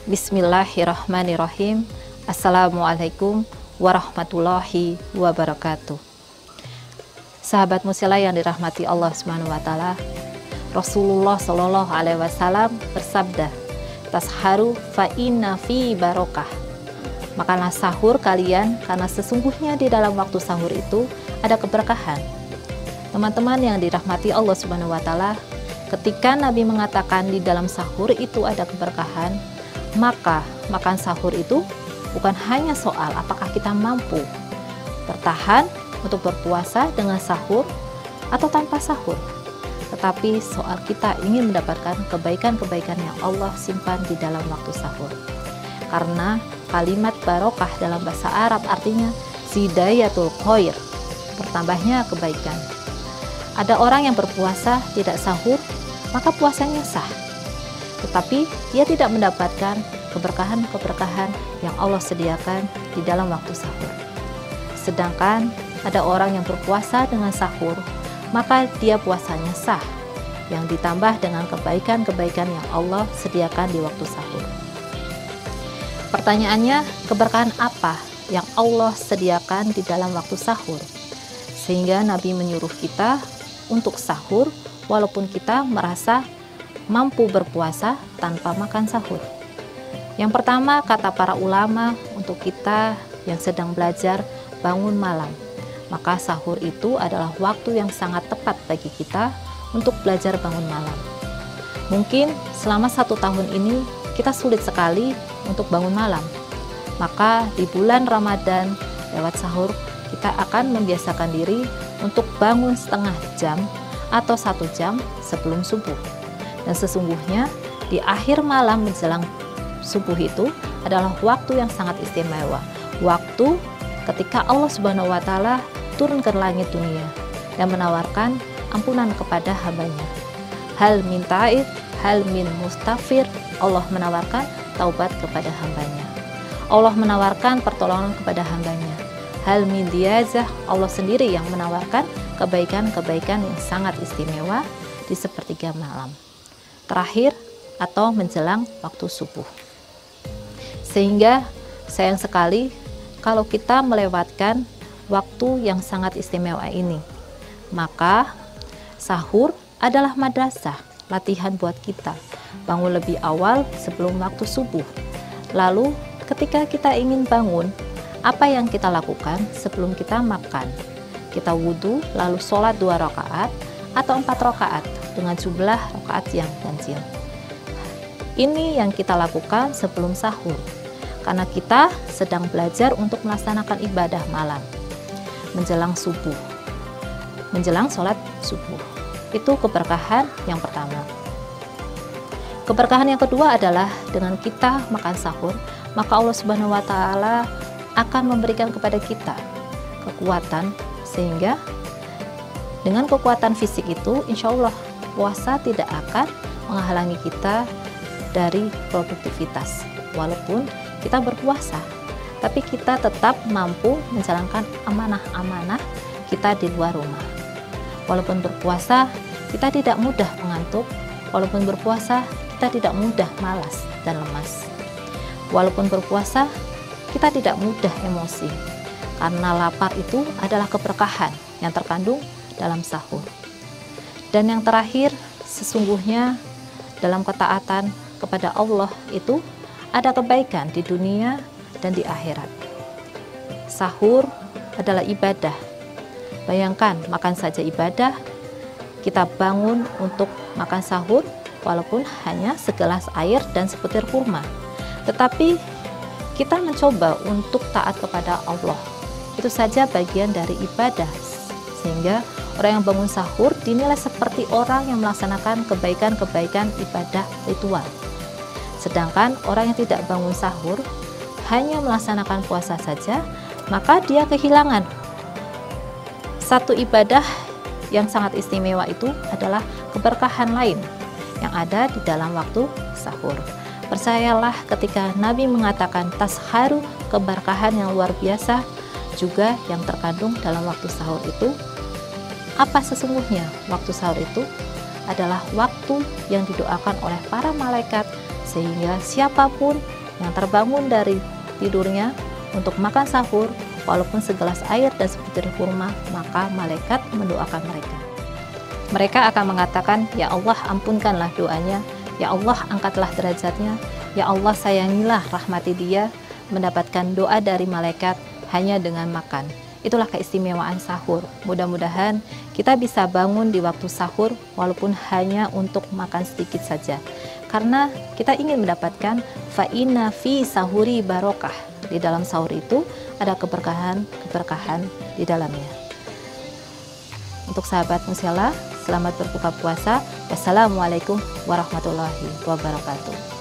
Bismillahirrahmanirrahim. Assalamualaikum warahmatullahi wabarakatuh. Sahabat Musila yang dirahmati Allah Subhanahu wa taala, Rasulullah Shallallahu alaihi wasallam bersabda, "Tasharu fa inna fi barokah." Makanlah sahur kalian karena sesungguhnya di dalam waktu sahur itu ada keberkahan. Teman-teman yang dirahmati Allah Subhanahu wa taala, ketika Nabi mengatakan di dalam sahur itu ada keberkahan, maka makan sahur itu bukan hanya soal apakah kita mampu bertahan untuk berpuasa dengan sahur atau tanpa sahur, tetapi soal kita ingin mendapatkan kebaikan-kebaikan yang Allah simpan di dalam waktu sahur. Karena kalimat barokah dalam bahasa Arab artinya zidayatul khair, bertambahnya kebaikan. Ada orang yang berpuasa tidak sahur, maka puasanya sah, tetapi dia tidak mendapatkan keberkahan-keberkahan yang Allah sediakan di dalam waktu sahur. Sedangkan ada orang yang berpuasa dengan sahur, maka dia puasanya sah, yang ditambah dengan kebaikan-kebaikan yang Allah sediakan di waktu sahur. Pertanyaannya, keberkahan apa yang Allah sediakan di dalam waktu sahur? Sehingga Nabi menyuruh kita untuk sahur walaupun kita merasa mampu berpuasa tanpa makan sahur. Yang pertama, kata para ulama, untuk kita yang sedang belajar bangun malam, maka sahur itu adalah waktu yang sangat tepat bagi kita untuk belajar bangun malam. Mungkin selama 1 tahun ini kita sulit sekali untuk bangun malam, maka di bulan Ramadan lewat sahur kita akan membiasakan diri untuk bangun setengah jam atau 1 jam sebelum subuh. Dan sesungguhnya di akhir malam menjelang subuh itu adalah waktu yang sangat istimewa, waktu ketika Allah Subhanahu wa taala turun ke langit dunia dan menawarkan ampunan kepada hambanya. Hal min ta'id, hal min mustafir, Allah menawarkan taubat kepada hambanya. Allah menawarkan pertolongan kepada hambanya. Hal min diyazah, Allah sendiri yang menawarkan kebaikan-kebaikan yang sangat istimewa di sepertiga malam terakhir atau menjelang waktu subuh. Sehingga sayang sekali kalau kita melewatkan waktu yang sangat istimewa ini. Maka sahur adalah madrasah, latihan buat kita bangun lebih awal sebelum waktu subuh. Lalu ketika kita ingin bangun, apa yang kita lakukan sebelum kita makan? Kita wudhu lalu sholat 2 rakaat atau 4 rakaat dengan jumlah rakaat yang ganjil. Ini yang kita lakukan sebelum sahur, karena kita sedang belajar untuk melaksanakan ibadah malam menjelang subuh, menjelang sholat subuh. Itu keberkahan yang pertama. Keberkahan yang kedua adalah dengan kita makan sahur, maka Allah Subhanahu wa taala akan memberikan kepada kita kekuatan, sehingga dengan kekuatan fisik itu insya Allah puasa tidak akan menghalangi kita dari produktivitas. Walaupun kita berpuasa, tapi kita tetap mampu menjalankan amanah-amanah kita di luar rumah. Walaupun berpuasa, kita tidak mudah mengantuk. Walaupun berpuasa, kita tidak mudah malas dan lemas. Walaupun berpuasa, kita tidak mudah emosi, karena lapar itu adalah keberkahan yang terkandung dalam sahur. Dan yang terakhir, sesungguhnya dalam ketaatan kepada Allah itu ada kebaikan di dunia dan di akhirat. Sahur adalah ibadah. Bayangkan, makan saja ibadah. Kita bangun untuk makan sahur walaupun hanya segelas air dan sebutir kurma, tetapi kita mencoba untuk taat kepada Allah. Itu saja bagian dari ibadah, sehingga orang yang bangun sahur dinilai seperti orang yang melaksanakan kebaikan-kebaikan ibadah ritual. Sedangkan orang yang tidak bangun sahur hanya melaksanakan puasa saja, maka dia kehilangan satu ibadah yang sangat istimewa, itu adalah keberkahan lain yang ada di dalam waktu sahur. Percayalah, ketika Nabi mengatakan tasharu, keberkahan yang luar biasa juga yang terkandung dalam waktu sahur itu. Apa sesungguhnya waktu sahur itu? Adalah waktu yang didoakan oleh para malaikat, sehingga siapapun yang terbangun dari tidurnya untuk makan sahur, walaupun segelas air dan sebutir kurma, maka malaikat mendoakan mereka. Mereka akan mengatakan, "Ya Allah, ampunkanlah doanya. Ya Allah, angkatlah derajatnya. Ya Allah, sayangilah, rahmati dia," mendapatkan doa dari malaikat hanya dengan makan. Itulah keistimewaan sahur. Mudah-mudahan kita bisa bangun di waktu sahur walaupun hanya untuk makan sedikit saja. Karena kita ingin mendapatkan fa'ina fi sahuri barokah. Di dalam sahur itu ada keberkahan di dalamnya. Untuk sahabat Musyalah, selamat berbuka puasa. Wassalamualaikum warahmatullahi wabarakatuh.